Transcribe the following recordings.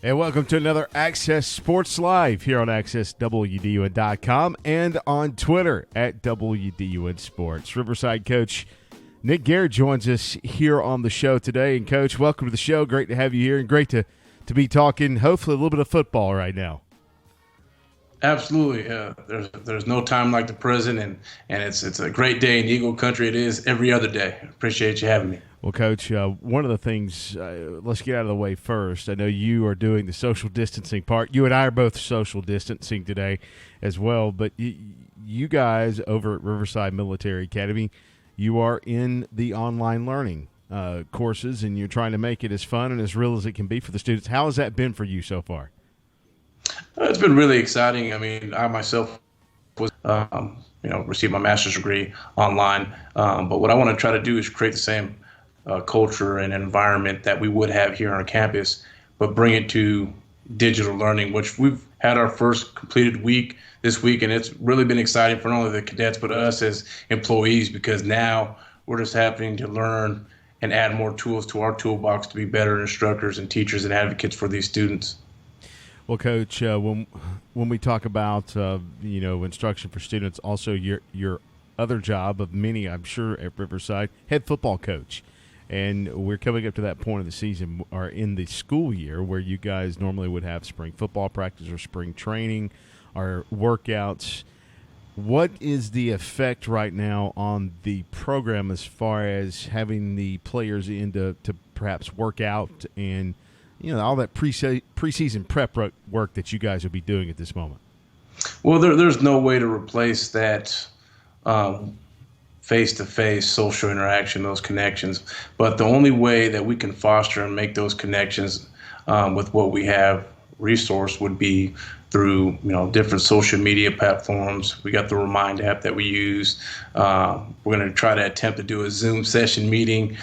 And welcome to another Access Sports Live here on AccessWDUN.com and on Twitter at WDUN Sports. Riverside coach Nick Garrett joins us here on the show today. And, Coach, welcome to the show. Great to have you here and great to be talking, hopefully, a little bit of football right now. Absolutely. There's no time like the present, and it's a great day in Eagle Country. It is every other day. Appreciate you having me. Well, Coach, one of the things, let's get out of the way first. I know you are doing the social distancing part. You and I are both social distancing today as well, but you guys over at Riverside Military Academy, you are in the online learning courses, and you're trying to make it as fun and as real as it can be for the students. How has that been for you so far? It's been really exciting. I mean, I myself was, received my master's degree online, but what I want to try to do is create the same culture and environment that we would have here on our campus, but bring it to digital learning, which we've had our first completed week this week, and it's really been exciting for not only the cadets but us as employees, because now we're just having to learn and add more tools to our toolbox to be better instructors and teachers and advocates for these students. Well, Coach, when we talk about instruction for students, also your other job of many, I'm sure, at Riverside, head football coach. And we're coming up to that point of the season, or in the school year, where you guys normally would have spring football practice or spring training or workouts. What is the effect right now on the program as far as having the players in to perhaps work out and, all that preseason prep work that you guys will be doing at this moment? Well, there's no way to replace that face-to-face social interaction, those connections. But the only way that we can foster and make those connections with what we have resourced would be through, different social media platforms. We got the Remind app that we use. We're going to try to attempt to do a Zoom session meeting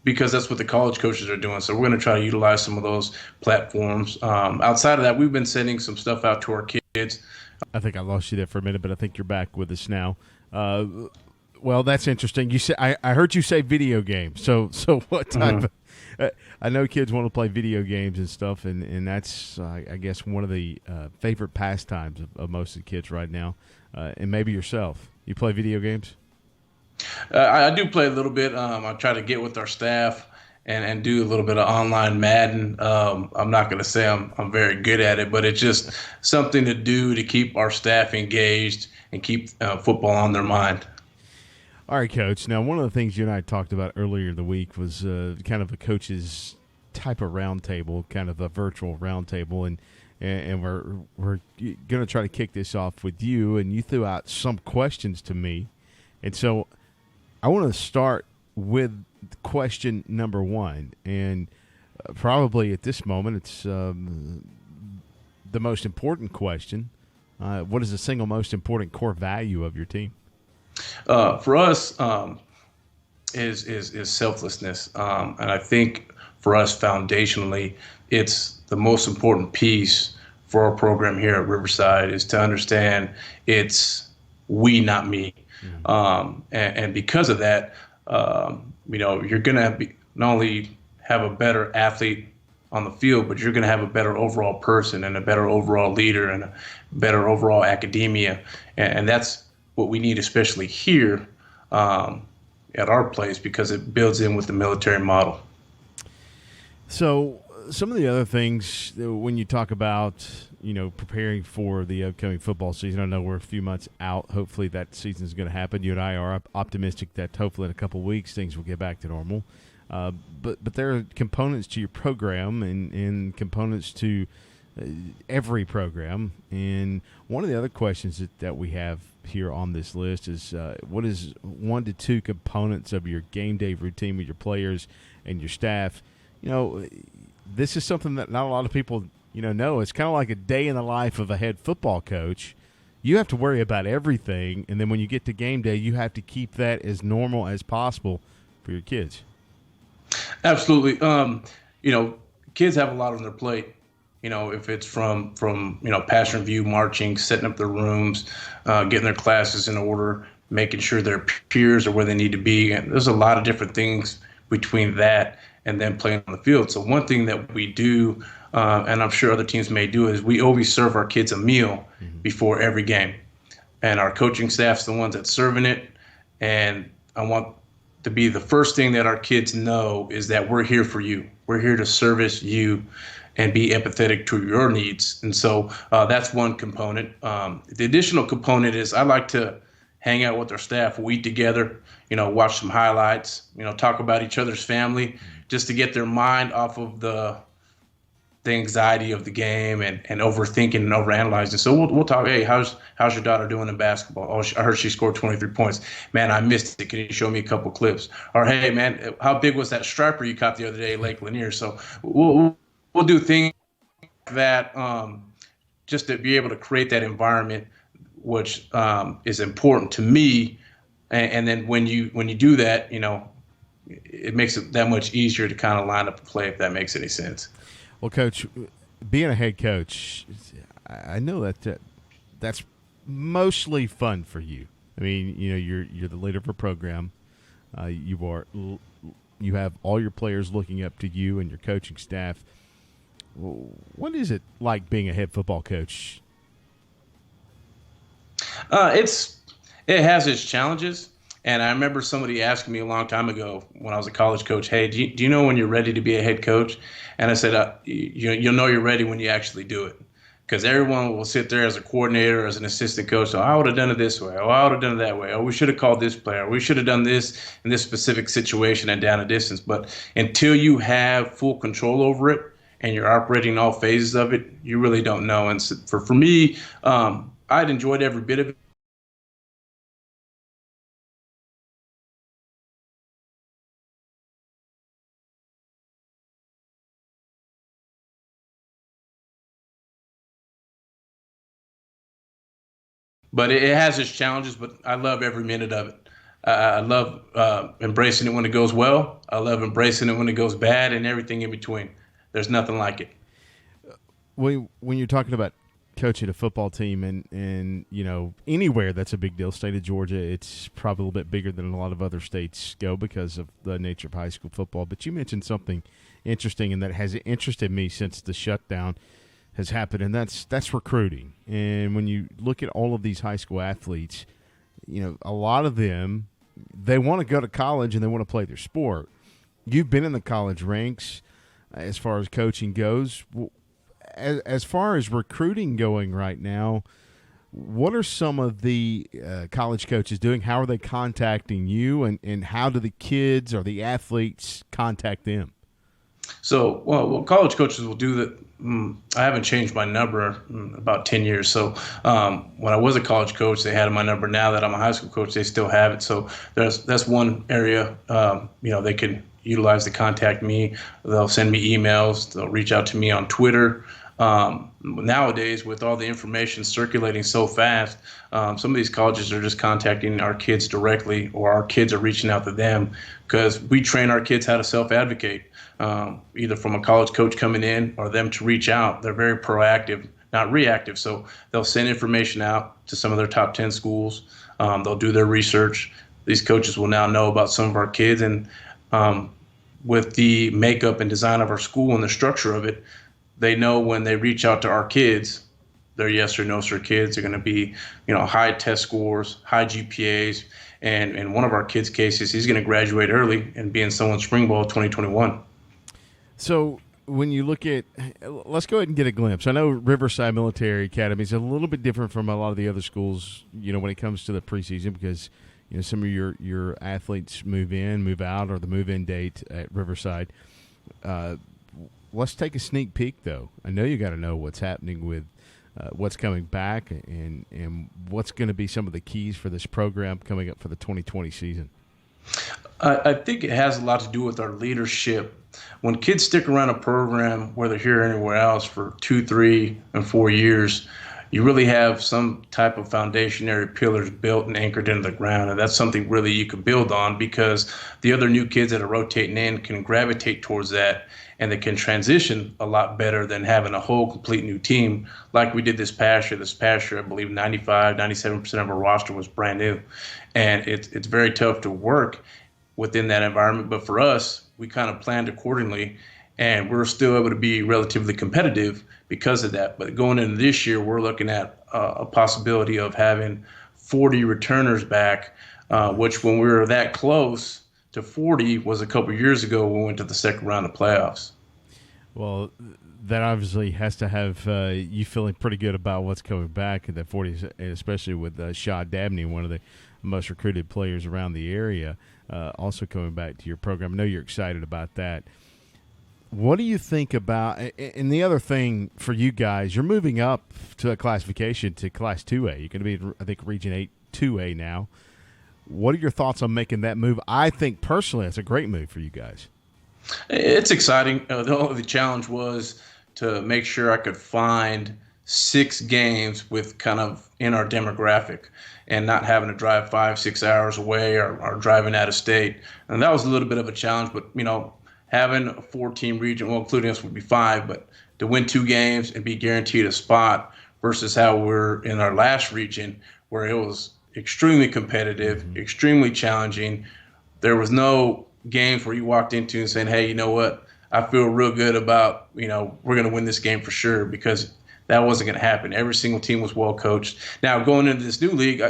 because that's what the college coaches are doing. So we're going to try to utilize some of those platforms. Outside of that, we've been sending some stuff out to our kids. I think I lost you there for a minute, but I think you're back with us now. Well, that's interesting. You say I heard you say video games. So what type of I know kids want to play video games and stuff, and that's I guess one of the favorite pastimes of most of the kids right now. And maybe yourself. You play video games? I do play a little bit. I try to get with our staff and do a little bit of online Madden. I'm not going to say I'm very good at it, but it's just something to do to keep our staff engaged and keep football on their mind. All right, Coach. Now, one of the things you and I talked about earlier in the week was kind of a coach's type of roundtable, kind of a virtual roundtable, and we're going to try to kick this off with you. And you threw out some questions to me, and so I want to start with question number one, and probably at this moment it's the most important question. What is the single most important core value of your team? For us, is selflessness, and I think for us foundationally, it's the most important piece for our program here at Riverside is to understand it's we, not me, and because of that, you're gonna not only have a better athlete on the field, but you're going to have a better overall person and a better overall leader and a better overall academia. And that's what we need, especially here at our place, because it builds in with the military model. So some of the other things when you talk about, preparing for the upcoming football season, I know we're a few months out. Hopefully that season is going to happen. You and I are optimistic that hopefully in a couple of weeks things will get back to normal. But there are components to your program and components to every program. And one of the other questions that we have here on this list is what is 1 to 2 components of your game day routine with your players and your staff? This is something that not a lot of people know. It's kind of like a day in the life of a head football coach. You have to worry about everything, and then when you get to game day, you have to keep that as normal as possible for your kids. Absolutely. Kids have a lot on their plate. If it's from pass review, marching, setting up their rooms, getting their classes in order, making sure their peers are where they need to be. And there's a lot of different things between that and then playing on the field. So one thing that we do, and I'm sure other teams may do, is we always serve our kids a meal before every game. And our coaching staff's the ones that's serving it. And I want to be the first thing that our kids know is that we're here for you. We're here to service you and be empathetic to your needs. And so that's one component. The additional component is I like to hang out with our staff. We eat together, watch some highlights, talk about each other's family, just to get their mind off of the anxiety of the game and overthinking and overanalyzing. So we'll talk. Hey, how's your daughter doing in basketball? Oh, I heard she scored 23 points. Man, I missed it. Can you show me a couple clips? Or hey, man, how big was that striper you caught the other day at Lake Lanier? So we'll do things like that just to be able to create that environment, which is important to me. And then when you do that, it makes it that much easier to kind of line up a play, if that makes any sense. Well, Coach, being a head coach, I know that's mostly fun for you. I mean, you're the leader of a program. You have all your players looking up to you and your coaching staff. What is it like being a head football coach? It has its challenges. And I remember somebody asking me a long time ago when I was a college coach, hey, do you know when you're ready to be a head coach? And I said, you'll know you're ready when you actually do it. Because everyone will sit there as a coordinator, as an assistant coach. Oh, I would have done it this way. Oh, I would have done it that way. Oh, we should have called this player. We should have done this in this specific situation and down a distance. But until you have full control over it and you're operating in all phases of it, you really don't know. And so for me, I'd enjoyed every bit of it. But it has its challenges, but I love every minute of it. I love embracing it when it goes well. I love embracing it when it goes bad and everything in between. There's nothing like it. When you're talking about coaching a football team and anywhere that's a big deal, state of Georgia, it's probably a little bit bigger than a lot of other states go because of the nature of high school football. But you mentioned something interesting, and that has interested me since the shutdown has happened, and that's recruiting. And when you look at all of these high school athletes, a lot of them, they want to go to college and they want to play their sport. You've been in the college ranks as far as coaching goes. As far as recruiting going right now, what are some of the college coaches doing? How are they contacting you, and how do the kids or the athletes contact them? So, well, college coaches will do that. I haven't changed my number in about 10 years. So when I was a college coach, they had my number. Now that I'm a high school coach, they still have it. So that's one area, they can utilize to contact me. They'll send me emails. They'll reach out to me on Twitter. Nowadays, with all the information circulating so fast, some of these colleges are just contacting our kids directly, or our kids are reaching out to them, because we train our kids how to self-advocate, either from a college coach coming in or them to reach out. They're very proactive, not reactive. So they'll send information out to some of their top 10 schools. They'll do their research. These coaches will now know about some of our kids, and with the makeup and design of our school and the structure of it, they know when they reach out to our kids, they're yes or no sir kids. They're going to be, high test scores, high GPAs. And in one of our kids' cases, he's going to graduate early and be in someone's spring ball 2021. So when you look at, let's go ahead and get a glimpse. I know Riverside Military Academy is a little bit different from a lot of the other schools, when it comes to the preseason, because, some of your athletes move in, move out, or the move-in date at Riverside. Let's take a sneak peek, though. I know you got to know what's happening with what's coming back and what's going to be some of the keys for this program coming up for the 2020 season. I think it has a lot to do with our leadership. When kids stick around a program, whether here or anywhere else, for 2, 3, and 4 years, you really have some type of foundationary pillars built and anchored into the ground. And that's something really you can build on, because the other new kids that are rotating in can gravitate towards that, and they can transition a lot better than having a whole complete new team like we did this past year. This past year, I believe 97% of our roster was brand new. And it's very tough to work within that environment. But for us, we kind of planned accordingly, and we're still able to be relatively competitive because of that. But going into this year, we're looking at a possibility of having 40 returners back, which when we were that close to 40 was a couple years ago when we went to the second round of playoffs. Well, that obviously has to have you feeling pretty good about what's coming back at that 40, especially with Shaw Dabney, one of the most recruited players around the area, also coming back to your program. I know you're excited about that. What do you think about – and the other thing for you guys, you're moving up to a classification to Class 2A. You're going to be, I think, Region 8 2A now. What are your thoughts on making that move? I think personally it's a great move for you guys. It's exciting. The challenge was to make sure I could find 6 games with kind of in our demographic and not having to drive 5-6 hours away or driving out of state. And that was a little bit of a challenge, but, having a 4-team region, well, including us would be 5, but to win 2 games and be guaranteed a spot versus how we're in our last region where it was extremely competitive, extremely challenging. There was no games where you walked into and saying, hey, you know what, I feel real good about, we're going to win this game for sure, because that wasn't going to happen. Every single team was well coached. Now, going into this new league,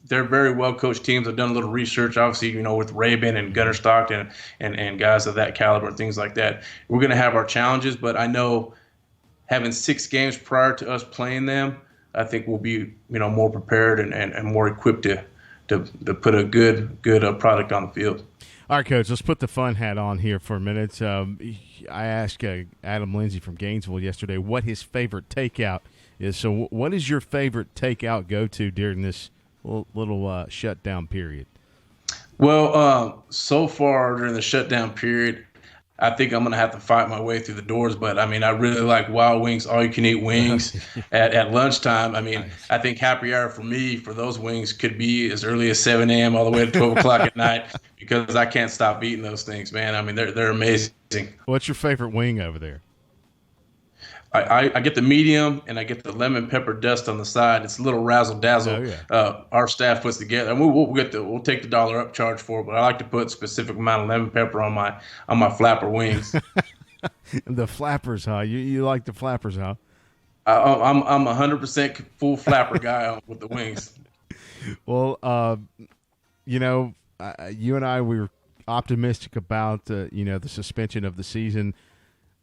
they're very well-coached teams. I've done a little research, obviously, with Rabin and Gunnar Stockton and guys of that caliber and things like that. We're going to have our challenges, but I know having 6 games prior to us playing them, I think we'll be, more prepared and more equipped to put a good product on the field. All right, Coach, let's put the fun hat on here for a minute. I asked Adam Lindsay from Gainesville yesterday what his favorite takeout is. So what is your favorite takeout go-to during this little shutdown period? Well, so far during the shutdown period, I think I'm going to have to fight my way through the doors. But, I really like Wild Wings, all-you-can-eat wings at lunchtime. Nice. I think happy hour for me for those wings could be as early as 7 a.m. all the way to 12 o'clock at night because I can't stop eating those things, man. They're amazing. What's your favorite wing over there? I get the medium and I get the lemon pepper dust on the side. It's a little razzle dazzle. Oh, yeah. Our staff puts together, and we'll take the $1 up charge for it. But I like to put a specific amount of lemon pepper on my flapper wings. The flappers, huh? You like the flappers, huh? I'm 100% full flapper guy with the wings. Well, you and I, we were optimistic about the suspension of the season.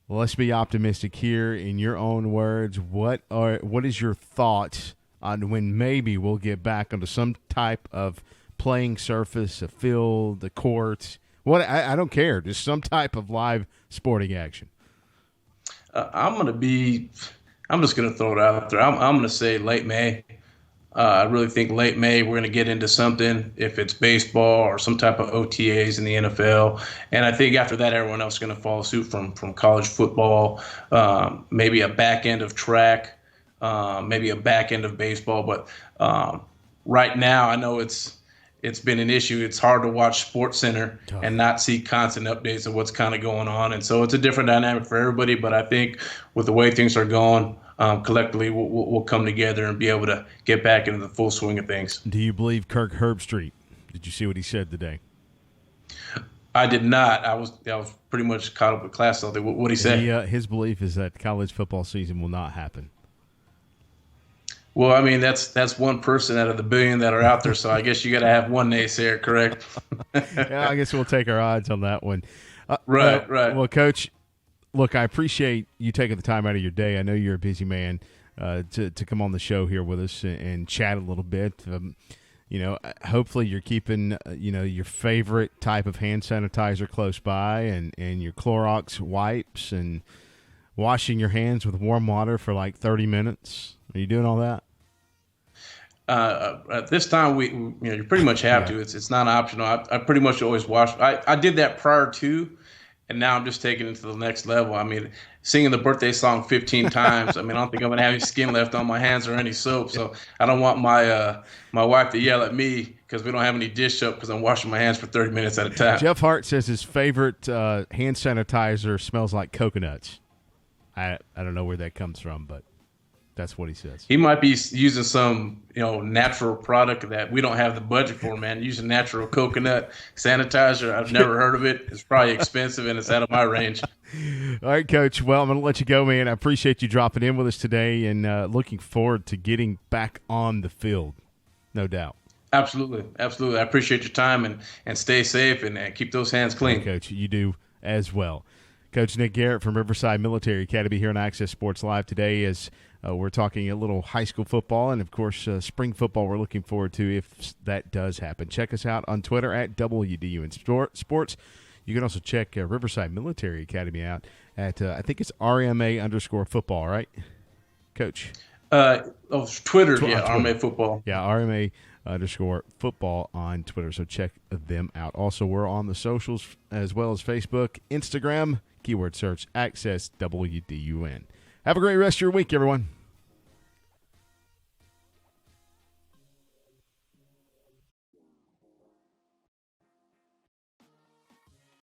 Well, let's be optimistic here. In your own words, what is your thoughts on when maybe we'll get back onto some type of playing surface, a field, the courts? I don't care, just some type of live sporting action. I'm just going to throw it out there. I'm going to say late May. I really think late May we're going to get into something, if it's baseball or some type of OTAs in the NFL. And I think after that, everyone else is going to follow suit from college football, maybe a back end of track, maybe a back end of baseball. But right now, I know it's been an issue. It's hard to watch SportsCenter and not see constant updates of what's kind of going on. And so it's a different dynamic for everybody. But I think with the way things are going, collectively, we'll come together and be able to get back into the full swing of things. Do you believe Kirk Herbstreit? Did you see what he said today? I did not. I was pretty much caught up with class all day. What did he say? His belief is that college football season will not happen. Well, that's one person out of the billion that are out there, so I guess you got to have one naysayer, correct? Yeah, I guess we'll take our odds on that one. Right. Well, Coach, look, I appreciate you taking the time out of your day. I know you're a busy man to come on the show here with us and chat a little bit. Hopefully you're keeping, your favorite type of hand sanitizer close by and your Clorox wipes and washing your hands with warm water for like 30 minutes. Are you doing all that? At this time, you pretty much have to. It's not optional. I pretty much always wash. I did that prior to, and now I'm just taking it to the next level. Singing the birthday song 15 times. I don't think I'm gonna have any skin left on my hands or any soap. So I don't want my wife to yell at me because we don't have any dish soap because I'm washing my hands for 30 minutes at a time. Jeff Hart says his favorite hand sanitizer smells like coconuts. I don't know where that comes from, but That's what he says. He might be using some, natural product that we don't have the budget for, man. Using natural coconut sanitizer. I've never heard of it. It's probably expensive and it's out of my range. All right, Coach. Well, I'm going to let you go, man. I appreciate you dropping in with us today and looking forward to getting back on the field, no doubt. Absolutely. Absolutely. I appreciate your time and stay safe and keep those hands clean. Right, Coach, you do as well. Coach Nick Garrett from Riverside Military Academy here on Access Sports Live today as we're talking a little high school football and, of course, spring football we're looking forward to if that does happen. Check us out on Twitter at WDUN Sports. You can also check Riverside Military Academy out at, I think it's RMA_football, right, Coach? Twitter, RMA football. Yeah, RMA_football on Twitter, so check them out. Also, we're on the socials as well as Facebook, Instagram, keyword search, Access WDUN. Have a great rest of your week, everyone.